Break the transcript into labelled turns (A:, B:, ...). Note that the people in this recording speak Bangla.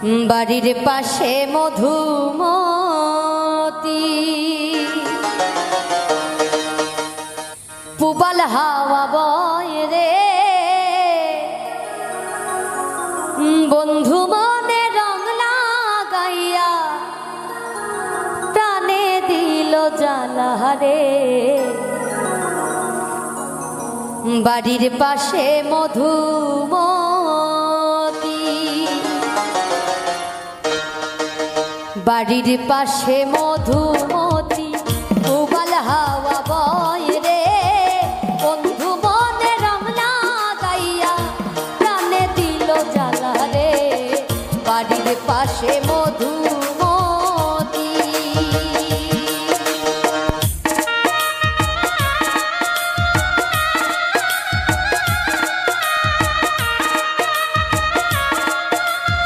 A: বাড়ির পাশে মধুমতি পুবাল হাওয়া বয় রে বন্ধু মনে রং লাগাইয়া প্রাণে দিল জ্বালা রে বাড়ির পাশে মধুমতি বাড়ির পাশে মধুমতি পুবাল হাওয়া বয় রে বন্ধু মনে রং লাগাইয়া প্রাণে দিল জ্বালা রে বাড়ির পাশে মধু